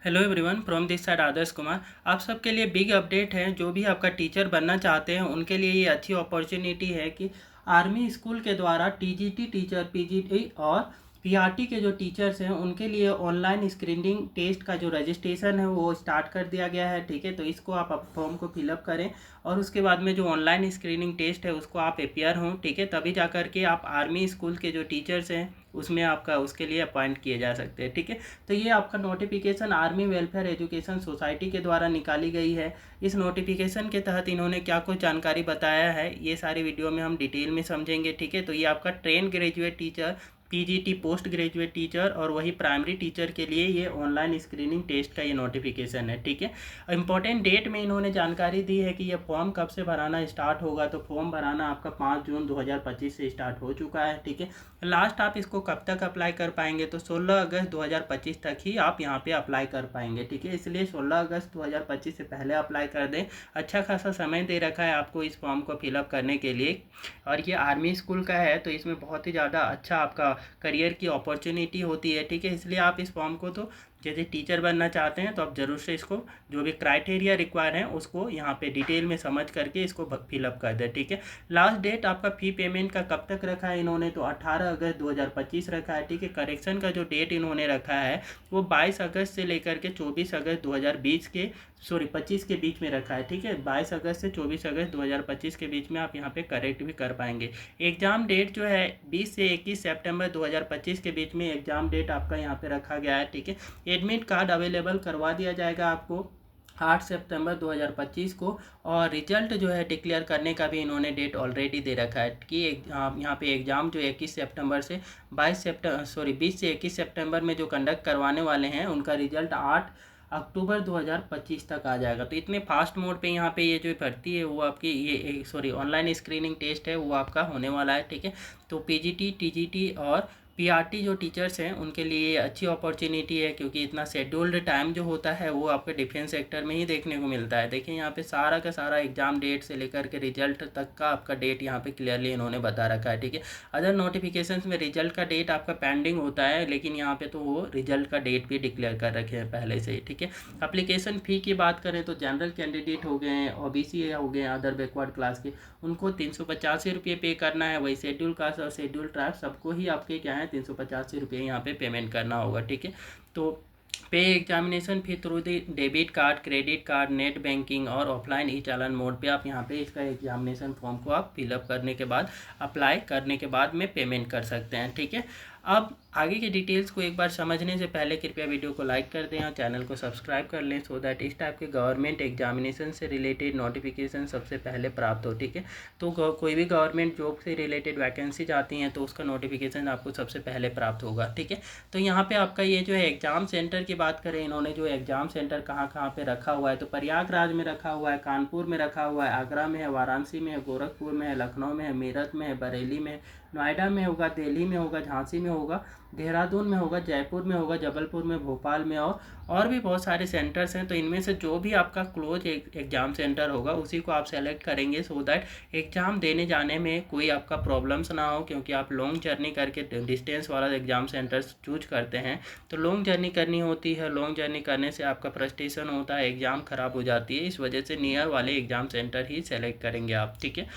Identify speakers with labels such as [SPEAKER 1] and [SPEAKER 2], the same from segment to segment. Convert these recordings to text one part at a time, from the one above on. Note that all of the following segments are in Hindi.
[SPEAKER 1] Hello everyone, from this side Adarsh Kumar. आप सबके लिए बिग अपडेट है। जो भी आपका टीचर बनना चाहते हैं उनके लिए ये अच्छी अपॉर्चुनिटी है कि आर्मी स्कूल के द्वारा टीजीटी टीचर, पीजीटी और पीआरटी के जो टीचर्स हैं उनके लिए ऑनलाइन स्क्रीनिंग टेस्ट का जो रजिस्ट्रेशन है वो स्टार्ट कर दिया गया है। ठीक है, तो इसको आप फॉर्म को फिलअप करें और उसके बाद में जो ऑनलाइन स्क्रीनिंग टेस्ट है उसको आप अपेयर हों। ठीक है, तभी जा कर के आप आर्मी स्कूल के जो टीचर्स हैं उसमें आपका उसके लिए अपॉइंट किए जा सकते हैं। ठीक है, तो ये आपका notification army welfare education society के द्वारा निकाली गई है। इस नोटिफिकेशन के तहत इन्होंने क्या कुछ जानकारी बताया है ये सारी वीडियो में हम डिटेल में समझेंगे। ठीक है, तो ये आपका train graduate teacher, PGT post graduate teacher और वही प्राइमरी टीचर के लिए ये ऑनलाइन स्क्रीनिंग टेस्ट का ये नोटिफिकेशन है। ठीक है, इंपॉर्टेंट डेट में इन्होंने जानकारी दी है कि ये फॉर्म कब से भराना स्टार्ट होगा। तो फॉर्म भराना आपका 5 जून 2025 से स्टार्ट हो चुका है। ठीक है, लास्ट आप इसको कब तक अप्लाई कर पाएंगे तो 16 अगस्त 2025 तक ही आप यहाँ पे अप्लाई कर पाएंगे। ठीक है, इसलिए 16 अगस्त 2025 से पहले अप्लाई कर दें। अच्छा खासा समय दे रखा है आपको इस फॉर्म को फिलअप करने के लिए। और ये आर्मी स्कूल का है तो इसमें बहुत ही ज़्यादा अच्छा आपका करियर की अपॉर्चुनिटी होती है। ठीक है, इसलिए आप इस फॉर्म को तो यदि टीचर बनना चाहते हैं तो आप ज़रूर से इसको जो भी क्राइटेरिया रिक्वायर है उसको यहाँ पे डिटेल में समझ करके इसको फिलअप कर दें। ठीक है, लास्ट डेट आपका फ़ी पेमेंट का कब तक रखा है इन्होंने तो 18 अगस्त 2025 रखा है। ठीक है, करेक्शन का जो डेट इन्होंने रखा है वो 22 अगस्त से लेकर के 24 अगस्त 2020 के 25 के बीच में रखा है। ठीक है, 22 अगस्त से 24 अगस्त 2025 के बीच में आप यहाँ पे करेक्ट भी कर पाएंगे। एग्ज़ाम डेट जो है 20 से 21 सितंबर 2025 के बीच में एग्ज़ाम डेट आपका यहाँ पे रखा गया है। ठीक है, एडमिट कार्ड अवेलेबल करवा दिया जाएगा आपको 8 सितंबर 2025 को। और रिजल्ट जो है डिक्लेयर करने का भी इन्होंने डेट ऑलरेडी दे रखा है कि यहाँ पे एग्ज़ाम जो 21 सितंबर से 20 से 21 सितंबर में जो कंडक्ट करवाने वाले हैं उनका रिजल्ट 8 अक्टूबर 2025 तक आ जाएगा। तो इतने फास्ट मोड पे यहाँ पे ये जो भर्ती है वो आपकी ये ऑनलाइन स्क्रीनिंग टेस्ट है वो आपका होने वाला है। ठीक है, तो पीजीटी, टीजीटी और पीआरटी जो टीचर्स हैं उनके लिए अच्छी अपॉर्चुनिटी है क्योंकि इतना शेड्यूल्ड टाइम जो होता है वो आपके डिफेंस सेक्टर में ही देखने को मिलता है। देखिए यहाँ पे सारा का सारा एग्जाम डेट से लेकर के रिजल्ट तक का आपका डेट यहाँ पे क्लियरली इन्होंने बता रखा है। ठीक है, अदर नोटिफिकेशंस में रिजल्ट का डेट आपका पेंडिंग होता है लेकिन यहाँ पे तो वो रिजल्ट का डेट भी डिक्लेयर कर रखे हैं पहले से ही। ठीक है, अप्लीकेशन फ़ी की बात करें तो जनरल कैंडिडेट हो गए हैं, ओबीसी हो गए हैं, अदर बैकवर्ड क्लास के, उनको 385 रुपये पे करना है। वही शेड्यूल कास्ट और शेड्यूल ट्राइब सबको ही आपके क्या है 385 रुपये यहाँ पे पेमेंट करना होगा। ठीक है, तो पे examination fee through the debit card, credit card, net banking और ऑफलाइन ई चालान मोड पे आप यहाँ पे इसका एग्जामिनेशन फॉर्म को आप फिलअप करने के बाद अप्लाई करने के बाद में पेमेंट कर सकते हैं। ठीक है, अब आगे की डिटेल्स को एक बार समझने से पहले कृपया वीडियो को लाइक कर दें और चैनल को सब्सक्राइब कर लें सो दैट इस टाइप के गवर्नमेंट एग्जामिनेशन से रिलेटेड नोटिफिकेशन सबसे पहले प्राप्त हो। ठीक है, तो कोई भी गवर्नमेंट जॉब से रिलेटेड वैकेंसीज आती हैं तो उसका नोटिफिकेशन आपको सबसे पहले प्राप्त होगा। ठीक है, तो यहाँ पे आपका ये जो है एग्ज़ाम सेंटर की बात करें, इन्होंने जो एग्ज़ाम सेंटर कहाँ कहाँ पे रखा हुआ है तो प्रयागराज में रखा हुआ है, कानपुर में रखा हुआ है, आगरा में है, वाराणसी में है, गोरखपुर में है, लखनऊ में है, मेरठ में है, बरेली में है, नोएडा में होगा, दिल्ली में होगा, झांसी में होगा, देहरादून में होगा, जयपुर में होगा, जबलपुर में, भोपाल में और भी बहुत सारे सेंटर्स हैं। तो इनमें से जो भी आपका क्लोज एग्ज़ाम सेंटर होगा उसी को आप सेलेक्ट करेंगे सो दैट एग्ज़ाम देने जाने में कोई आपका प्रॉब्लम्स ना हो। क्योंकि आप लॉन्ग जर्नी करके डिस्टेंस वाला एग्ज़ाम सेंटर चूज करते हैं तो लॉन्ग जर्नी करनी होती है। लॉन्ग जर्नी करने से आपका फ्रस्ट्रेशन होता है, एग्ज़ाम ख़राब हो जाती है, इस वजह से नियर वाले एग्ज़ाम सेंटर ही सेलेक्ट करेंगे आप। ठीक है,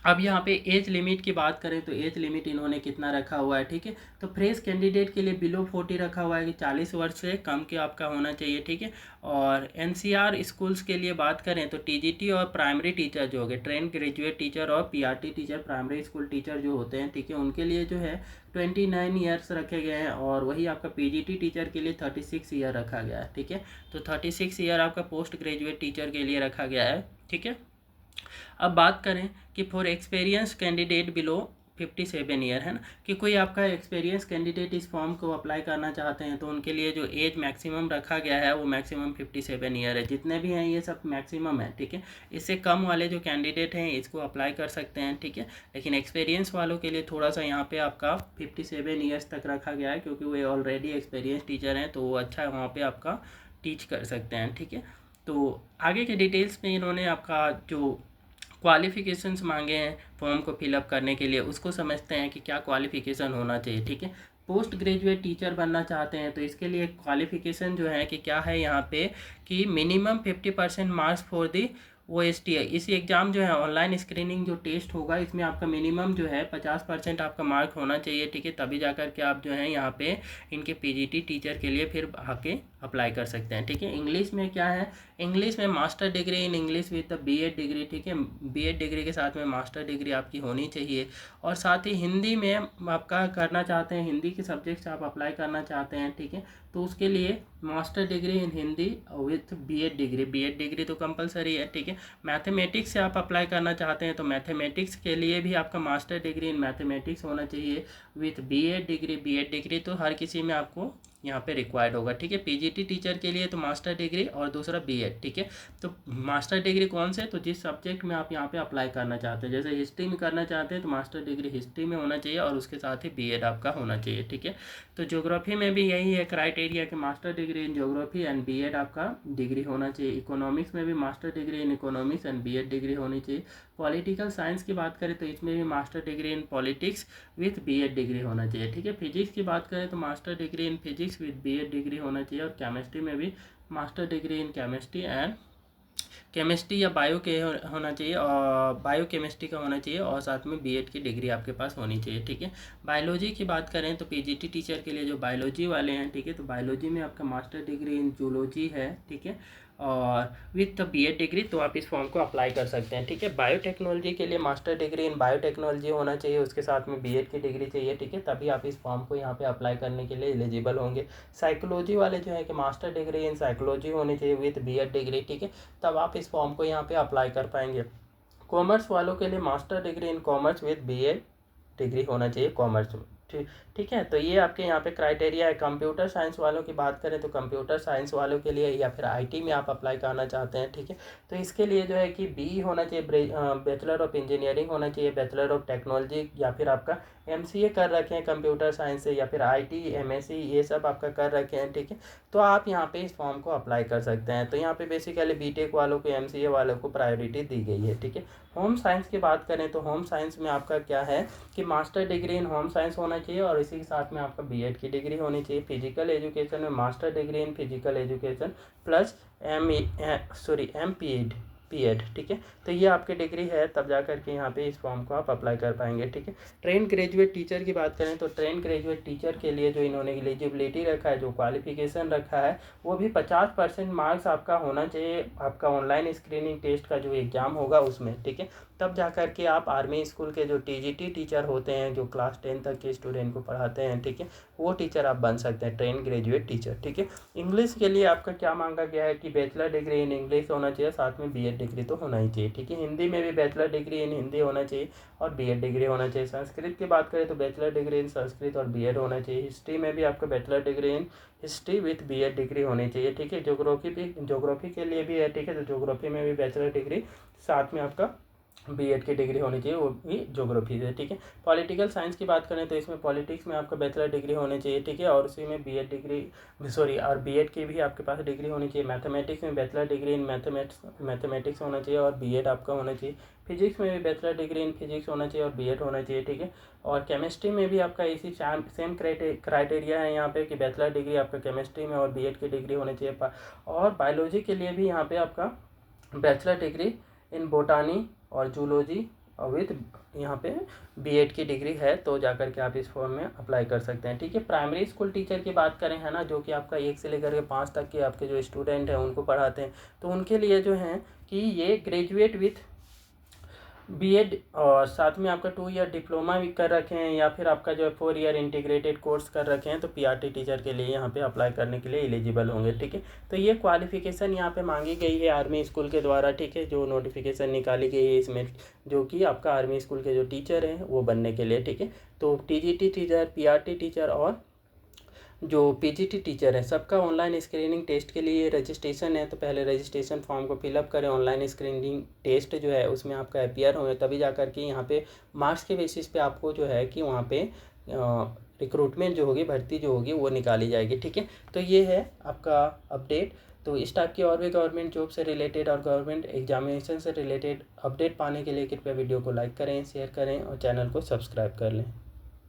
[SPEAKER 1] अब यहाँ पे एज लिमिट की बात करें तो एज लिमिट इन्होंने कितना रखा हुआ है। ठीक है, तो फ्रेश कैंडिडेट के लिए बिलो 40 रखा हुआ है कि 40 वर्ष से कम के आपका होना चाहिए। ठीक है, और एनसीआर स्कूल्स के लिए बात करें तो टीजीटी और प्राइमरी टीचर जो हो गए, ट्रेन ग्रेजुएट टीचर और PRT teacher, primary school teacher जो होते हैं, ठीक है, उनके लिए जो है 29 ईयर्स रखे गए हैं। और वही आपका पीजीटी टीचर के लिए 36 ईयर रखा गया है। ठीक है, तो 36 ईयर आपका पोस्ट ग्रेजुएट टीचर के लिए रखा गया है। ठीक है, अब बात करें कि for experience candidate below 57 year है ना, कि कोई आपका एक्सपीरियंस कैंडिडेट इस फॉर्म को अप्लाई करना चाहते हैं तो उनके लिए जो एज मैक्सिमम रखा गया है वो मैक्सिमम 57 ईयर है। जितने भी हैं ये सब मैक्सिमम है। ठीक है, इससे कम वाले जो कैंडिडेट हैं इसको अप्लाई कर सकते हैं। ठीक है, लेकिन एक्सपीरियंस वालों के लिए थोड़ा सा यहाँ पे आपका 57 ईयर्स तक रखा गया है क्योंकि वो ऑलरेडी एक्सपीरियंस टीचर हैं तो वो अच्छा वहाँ पर आपका टीच कर सकते हैं। ठीक है, तो आगे के डिटेल्स में इन्होंने आपका जो क्वालिफ़िकेशंस मांगे हैं फॉर्म को फिलअप करने के लिए उसको समझते हैं कि क्या क्वालिफ़िकेशन होना चाहिए। ठीक है, पोस्ट ग्रेजुएट टीचर बनना चाहते हैं तो इसके लिए क्वालिफिकेशन जो है कि क्या है यहाँ पे कि minimum 50% marks for the OST है। इस एग्ज़ाम जो है ऑनलाइन स्क्रीनिंग जो टेस्ट होगा इसमें आपका मिनिमम जो है 50% आपका मार्क होना चाहिए, ठीक है, तभी जा कर के आप जो है यहाँ पे इनके PGT टीचर के लिए फिर आके अप्लाई कर सकते हैं, ठीक है। इंग्लिश में क्या है, इंग्लिश में master degree in English with the B.Ed degree, ठीक है, B.Ed डिग्री के साथ में मास्टर डिग्री आपकी होनी चाहिए। और साथ ही हिंदी में आपका करना चाहते हैं, हिंदी के सब्जेक्ट आप अप्लाई करना चाहते हैं, ठीक है, तो उसके लिए master degree in Hindi with B.Ed degree, B.Ed degree तो कंपलसरी है, ठीक है। मैथमेटिक्स से आप अप्लाई करना चाहते हैं तो मैथमेटिक्स के लिए भी आपका मास्टर डिग्री इन मैथमेटिक्स होना चाहिए with B.Ed degree, B.Ed degree तो हर किसी में आपको यहाँ पे रिक्वायर्ड होगा, ठीक है। PGT टीचर के लिए तो मास्टर डिग्री और दूसरा B.Ed, ठीक है। तो मास्टर डिग्री कौन से, तो जिस सब्जेक्ट में आप यहाँ पे अप्लाई करना चाहते हैं, जैसे हिस्ट्री में करना चाहते हैं तो मास्टर डिग्री हिस्ट्री में होना चाहिए और उसके साथ ही B.Ed आपका होना चाहिए, ठीक है। तो ज्योग्राफी में भी यही है क्राइटेरिया कि master degree in geography and B.Ed आपका डिग्री होना चाहिए। इकोनॉमिक्स में भी master degree in economics and B.Ed degree होनी चाहिए। पॉलिटिकल साइंस की बात करें तो इसमें भी master degree in politics with B.Ed degree होना चाहिए, ठीक है। फिजिक्स की बात करें तो master degree in physics with B.Ed degree होना चाहिए। और केमिस्ट्री में भी master degree in chemistry and chemistry या बायो के होना चाहिए और बायो केमिस्ट्री का होना चाहिए और साथ में B.Ed की डिग्री आपके पास होनी चाहिए, ठीक है। बायोलॉजी की बात करें तो PGT टीचर के लिए जो बायोलॉजी वाले हैं, ठीक है, तो बायोलॉजी में आपका मास्टर डिग्री इन जूलॉजी है, ठीक है, और विथ द B.Ed डिग्री तो आप इस फॉर्म को अप्लाई कर सकते हैं, ठीक है। बायोटेक्नोलॉजी के लिए मास्टर डिग्री इन बायोटेक्नोलॉजी होना चाहिए, उसके साथ में B.Ed की डिग्री चाहिए, ठीक है, तभी आप इस फॉर्म को यहाँ पे अप्लाई करने के लिए एलिजिबल होंगे। साइकोलॉजी वाले जो है कि मास्टर डिग्री इन साइकोलॉजी होनी चाहिए विथ B.Ed डिग्री, ठीक है, तब आप इस फॉर्म को यहाँ पे अप्लाई कर पाएंगे। कॉमर्स वालों के लिए master degree in commerce with B.Ed degree होना चाहिए कॉमर्स में, ठीक ठीक है। तो ये आपके यहाँ पे क्राइटेरिया है। कंप्यूटर साइंस वालों की बात करें तो कंप्यूटर साइंस वालों के लिए या फिर IT में आप अप्लाई करना चाहते हैं, ठीक है, तो इसके लिए जो है कि BE होना चाहिए, बैचलर ऑफ इंजीनियरिंग होना चाहिए, बैचलर ऑफ टेक्नोलॉजी, या फिर आपका MCA कर रखे हैं कंप्यूटर साइंस से, या फिर IT MSc ये सब आपका कर रखे हैं, ठीक है, तो आप यहाँ पे इस फॉर्म को अप्लाई कर सकते हैं। तो यहाँ पे बेसिकली BTech वालों को MCA वालों को प्रायोरिटी दी गई है, ठीक है। होम साइंस की बात करें तो होम साइंस में आपका क्या है कि master degree in home science होना चाहिए और इसी के साथ में आपका B.Ed की डिग्री होनी चाहिए। फिजिकल एजुकेशन में master degree in physical education plus MPED, ठीक है, तो ये आपकी डिग्री है, तब जा करके यहाँ पे इस फॉर्म को आप अप्लाई कर पाएंगे, ठीक है। ट्रेन ग्रेजुएट टीचर की बात करें तो ट्रेन ग्रेजुएट टीचर के लिए जो इन्होंने एलिजिबिलिटी रखा है, जो क्वालिफिकेशन रखा है, वो भी 50% मार्क्स आपका होना चाहिए आपका ऑनलाइन स्क्रीनिंग टेस्ट का जो एग्ज़ाम होगा उसमें, ठीक है, तब जा कर के आप आर्मी स्कूल के जो TGT टीचर होते हैं जो क्लास 10 तक के स्टूडेंट को पढ़ाते हैं, ठीक है, वो टीचर आप बन सकते हैं, ट्रेन ग्रेजुएट टीचर, ठीक है। इंग्लिश के लिए आपका क्या मांगा गया है कि बैचलर डिग्री इन इंग्लिश होना चाहिए, साथ में B.Ed डिग्री तो होना ही चाहिए, ठीक है। हिंदी में भी बैचलर डिग्री इन हिंदी होना चाहिए और B.Ed डिग्री होना चाहिए। संस्कृत की बात करें तो बैचलर डिग्री इन संस्कृत और B.Ed होना चाहिए। हिस्ट्री में भी आपका bachelor degree in history with B.Ed degree होनी चाहिए, ठीक है। ज्योग्राफी के लिए भी है, ठीक है, तो ज्योग्राफी में भी बैचलर डिग्री साथ में आपका B.Ed की डिग्री होनी चाहिए, वो भी ज्योग्राफी से, ठीक है। पॉलिटिकल साइंस की बात करें तो इसमें पॉलिटिक्स में आपका बैचलर डिग्री होनी चाहिए, ठीक है, और उसी में B.Ed डिग्री और B.Ed की भी आपके पास डिग्री होनी चाहिए। मैथमेटिक्स में बैचलर डिग्री इन मैथमेटिक्स होना चाहिए और B.Ed आपका होना चाहिए। फिजिक्स में भी बैचलर डिग्री इन फिजिक्स होना चाहिए और B.Ed होना चाहिए, ठीक है। और केमिस्ट्री में भी आपका इसी सेम क्राइटेरिया है यहाँ पे कि बैचलर डिग्री आपका केमिस्ट्री में और B.Ed की डिग्री होनी चाहिए। और बायोलॉजी के लिए भी यहाँ पे आपका बैचलर डिग्री इन बोटानी और जूलॉजी और विथ यहाँ पे B.Ed की डिग्री है, तो जाकर के आप इस फॉर्म में अप्लाई कर सकते हैं, ठीक है। प्राइमरी स्कूल टीचर की बात करें, है ना, जो कि आपका 1 से लेकर के 5 तक के आपके जो स्टूडेंट हैं उनको पढ़ाते हैं, तो उनके लिए जो है कि ये ग्रेजुएट विथ B.Ed और साथ में आपका 2 ईयर डिप्लोमा भी कर रखे हैं या फिर आपका जो है 4 ईयर इंटीग्रेटेड कोर्स कर रखे हैं, तो PRT टीचर के लिए यहाँ पे अप्लाई करने के लिए एलिजिबल होंगे, ठीक है। तो ये क्वालिफिकेशन यहाँ पे मांगी गई है आर्मी स्कूल के द्वारा, ठीक है, जो नोटिफिकेशन निकाली गई है इसमें, जो कि आपका आर्मी स्कूल के जो टीचर हैं वो बनने के लिए, ठीक है। तो TGT टीचर, PRT टीचर और जो PGT टीचर है, सबका ऑनलाइन स्क्रीनिंग टेस्ट के लिए रजिस्ट्रेशन है, तो पहले रजिस्ट्रेशन फॉर्म को फिलअप करें। ऑनलाइन स्क्रीनिंग टेस्ट जो है उसमें आपका अपीयर होगा, तभी जा कर के यहाँ पे मार्क्स के बेसिस पे आपको जो है कि वहाँ पे रिक्रूटमेंट जो होगी, भर्ती जो होगी वो निकाली जाएगी, ठीक है। तो ये है आपका अपडेट। तो इस टाइप की और भी गवर्नमेंट जॉब से रिलेटेड और गवर्नमेंट एग्जामिनेशन से रिलेटेड अपडेट पाने के लिए कृपया वीडियो को लाइक करें, शेयर करें और चैनल को सब्सक्राइब कर लें।